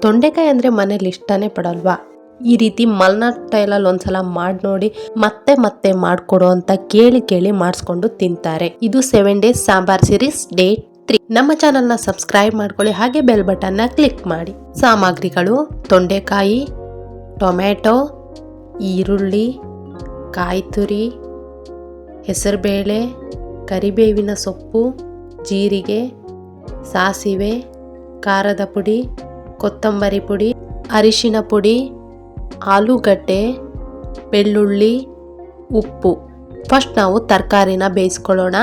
ತೊಂಡೆಕಾಯಿ ಅಂದರೆ ಮನೇಲಿ ಇಷ್ಟನೇ ಪಡಲ್ವಾ? ಈ ರೀತಿ ಮಲ್ನಾಡ್ ಸ್ಟೈಲಲ್ಲಿ ಒಂದ್ಸಲ ಮಾಡಿ ನೋಡಿ, ಮತ್ತೆ ಮತ್ತೆ ಮಾಡಿಕೊಡು ಅಂತ ಕೇಳಿ ಮಾಡಿಸ್ಕೊಂಡು ತಿಂತಾರೆ. ಇದು 7 ಡೇಸ್ ಸಾಂಬಾರ್ ಸೀರೀಸ್ ಡೇ 3. ನಮ್ಮ ಚಾನಲ್ನ ಸಬ್ಸ್ಕ್ರೈಬ್ ಮಾಡ್ಕೊಳ್ಳಿ, ಹಾಗೆ ಬೆಲ್ ಬಟನ್ನ ಕ್ಲಿಕ್ ಮಾಡಿ. ಸಾಮಗ್ರಿಗಳು: ತೊಂಡೆಕಾಯಿ, ಟೊಮೆಟೊ, ಈರುಳ್ಳಿ, ಕಾಯಿ ತುರಿ, ಹೆಸರುಬೇಳೆ, ಕರಿಬೇವಿನ ಸೊಪ್ಪು, ಜೀರಿಗೆ, ಸಾಸಿವೆ, ಖಾರದ ಪುಡಿ, ಕೊತ್ತಂಬರಿ ಪುಡಿ, ಅರಿಶಿನ ಪುಡಿ, ಆಲೂಗಡ್ಡೆ, ಬೆಳ್ಳುಳ್ಳಿ, ಉಪ್ಪು. ಫಸ್ಟ್ ನಾವು ತರಕಾರಿನ ಬೇಯಿಸ್ಕೊಳ್ಳೋಣ.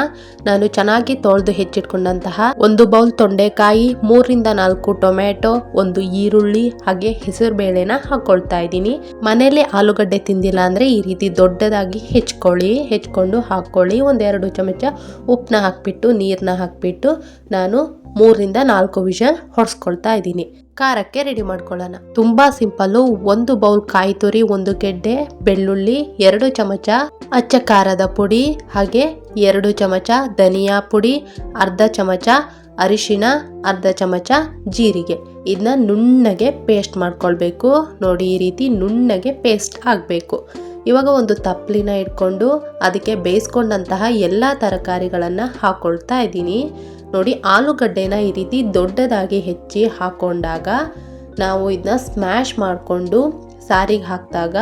ನಾನು ಚೆನ್ನಾಗಿ ತೊಳೆದು ಹೆಚ್ಚಿಟ್ಕೊಂಡಂತಹ 1 ಬೌಲ್ ತೊಂಡೆಕಾಯಿ, 3ರಿಂದ 4 ಟೊಮೆಟೊ, 1 ಈರುಳ್ಳಿ ಹಾಗೆ ಹೆಸರು ಬೇಳೆನ ಹಾಕೊಳ್ತಾ ಇದ್ದೀನಿ. ಮನೇಲಿ ಆಲೂಗಡ್ಡೆ ತಿಂದಿಲ್ಲ ಅಂದ್ರೆ ಈ ರೀತಿ ದೊಡ್ಡದಾಗಿ ಹೆಚ್ಕೊಂಡು ಹಾಕೊಳ್ಳಿ. 1-2 ಚಮಚ ಉಪ್ಪನ್ನ ಹಾಕ್ಬಿಟ್ಟು ನೀರನ್ನ ಹಾಕ್ಬಿಟ್ಟು ನಾನು 3ರಿಂದ 4 ವಿಷಲ್ ಹೊಡ್ಸ್ಕೊಳ್ತಾ ಇದ್ದೀನಿ. ಖಾರಕ್ಕೆ ರೆಡಿ ಮಾಡ್ಕೊಳ್ಳೋಣ. ತುಂಬಾ ಸಿಂಪಲ್ಲು. 1 ಬೌಲ್ ಕಾಯಿ ತುರಿ, 1 ಗೆಡ್ಡೆ ಬೆಳ್ಳುಳ್ಳಿ, 2 ಚಮಚ ಅಚ್ಚ ಖಾರದ ಪುಡಿ, ಹಾಗೆ 2 ಚಮಚ ಧನಿಯಾ ಪುಡಿ, ಅರ್ಧ ಚಮಚ ಅರಿಶಿನ, ಅರ್ಧ ಚಮಚ ಜೀರಿಗೆ. ಇದನ್ನ ನುಣ್ಣಗೆ ಪೇಸ್ಟ್ ಮಾಡ್ಕೊಳ್ಬೇಕು. ನೋಡಿ, ಈ ರೀತಿ ನುಣ್ಣಗೆ ಪೇಸ್ಟ್ ಆಗಬೇಕು. ಇವಾಗ ಒಂದು ತಪ್ಪಲಿನ ಇಟ್ಕೊಂಡು ಅದಕ್ಕೆ ಬೇಯಿಸ್ಕೊಂಡಂತಹ ಎಲ್ಲ ತರಕಾರಿಗಳನ್ನು ಹಾಕೊಳ್ತಾ ಇದ್ದೀನಿ. ನೋಡಿ, ಆಲೂಗಡ್ಡೆನ ಈ ರೀತಿ ದೊಡ್ಡದಾಗಿ ಹೆಚ್ಚಿ ಹಾಕೊಂಡಾಗ ನಾವು ಇದನ್ನ ಸ್ಮ್ಯಾಶ್ ಮಾಡಿಕೊಂಡು ಸಾರಿಗೆ ಹಾಕಿದಾಗ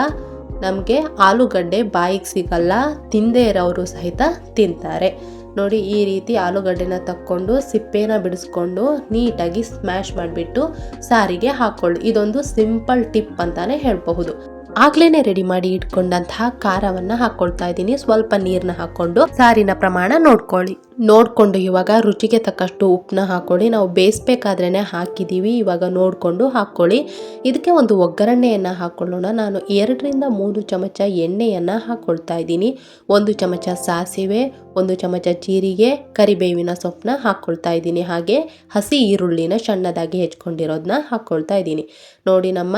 ನಮಗೆ ಆಲೂಗಡ್ಡೆ ಬಾಯಿಗೆ ಸಿಗಲ್ಲ, ತಿಂದೇ ಇರೋರು ಸಹಿತ ತಿಂತಾರೆ. ನೋಡಿ, ಈ ರೀತಿ ಆಲೂಗಡ್ಡೆನ ತಕ್ಕೊಂಡು ಸಿಪ್ಪೆನ ಬಿಡಿಸ್ಕೊಂಡು ನೀಟಾಗಿ ಸ್ಮ್ಯಾಶ್ ಮಾಡಿಬಿಟ್ಟು ಸಾರಿಗೆ ಹಾಕೊಳ್ಳಿ. ಇದೊಂದು ಸಿಂಪಲ್ ಟಿಪ್ ಅಂತಾನೆ ಹೇಳಬಹುದು. ಆಗ್ಲೇನೆ ರೆಡಿ ಮಾಡಿ ಇಟ್ಕೊಂಡಂತಹ ಖಾರವನ್ನ ಹಾಕೊಳ್ತಾ ಇದ್ದೀನಿ. ಸ್ವಲ್ಪ ನೀರನ್ನ ಹಾಕೊಂಡು ಸಾರಿನ ಪ್ರಮಾಣ ನೋಡ್ಕೊಂಡು ಇವಾಗ ರುಚಿಗೆ ತಕ್ಕಷ್ಟು ಉಪ್ಪನ್ನ ಹಾಕೊಳ್ಳಿ. ನಾವು ಬೇಯಿಸ್ಬೇಕಾದ್ರೇನೆ ಹಾಕಿದೀವಿ, ಇವಾಗ ನೋಡ್ಕೊಂಡು ಹಾಕೊಳ್ಳಿ. ಇದಕ್ಕೆ ಒಂದು ಒಗ್ಗರಣೆಯನ್ನ ಹಾಕೊಳ್ಳೋಣ. ನಾನು 2ರಿಂದ 3 ಚಮಚ ಎಣ್ಣೆಯನ್ನ ಹಾಕೊಳ್ತಾ ಇದ್ದೀನಿ. 1 ಚಮಚ ಸಾಸಿವೆ, 1 ಚಮಚ ಜೀರಿಗೆ, ಕರಿಬೇವಿನ ಸೊಪ್ಪನ್ನ ಹಾಕೊಳ್ತಾ ಇದ್ದೀನಿ. ಹಾಗೆ ಹಸಿ ಈರುಳ್ಳಿನ ಸಣ್ಣದಾಗಿ ಹೆಚ್ಕೊಂಡಿರೋದನ್ನ ಹಾಕೊಳ್ತಾ ಇದ್ದೀನಿ. ನೋಡಿ, ನಮ್ಮ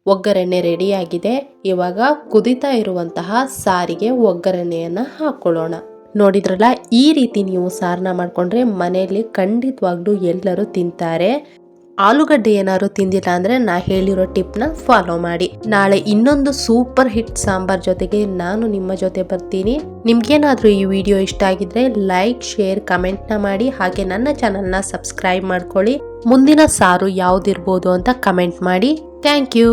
ಒಗ್ಗರಣೆ ರೆಡಿಯಾಗಿದೆ. ಇವಾಗ ಕುದಿತಾ ಇರುವಂತಹ ಸಾರಿಗೆ ಒಗ್ಗರಣೆಯನ್ನು ಹಾಕೊಳ್ಳೋಣ. ನೋಡಿದ್ರಲ್ಲ, ಈ ರೀತಿ ನೀವು ಸಾರನ್ನ ಮಾಡಿಕೊಂಡ್ರೆ ಮನೆಯಲ್ಲಿ ಖಂಡಿತವಾಗ್ಲೂ ಎಲ್ಲರೂ ತಿಂತಾರೆ. ಆಲೂಗಡ್ಡೆ ಏನಾದ್ರು ತಿಂದಿಲ್ಲ ಅಂದರೆ ನಾ ಹೇಳಿರೋ ಟಿಪ್ನ ಫಾಲೋ ಮಾಡಿ. ನಾಳೆ ಇನ್ನೊಂದು ಸೂಪರ್ ಹಿಟ್ ಸಾಂಬಾರ್ ಜೊತೆಗೆ ನಾನು ನಿಮ್ಮ ಜೊತೆ ಬರ್ತೀನಿ. ನಿಮ್ಗೇನಾದರೂ ಈ ವಿಡಿಯೋ ಇಷ್ಟ ಆಗಿದ್ರೆ ಲೈಕ್, ಶೇರ್, ಕಮೆಂಟ್ನ ಮಾಡಿ. ಹಾಗೆ ನನ್ನ ಚಾನಲ್ನ ಸಬ್ಸ್ಕ್ರೈಬ್ ಮಾಡ್ಕೊಳ್ಳಿ. ಮುಂದಿನ ಸಾರು ಯಾವುದಿರ್ಬೋದು ಅಂತ ಕಮೆಂಟ್ ಮಾಡಿ. Thank you.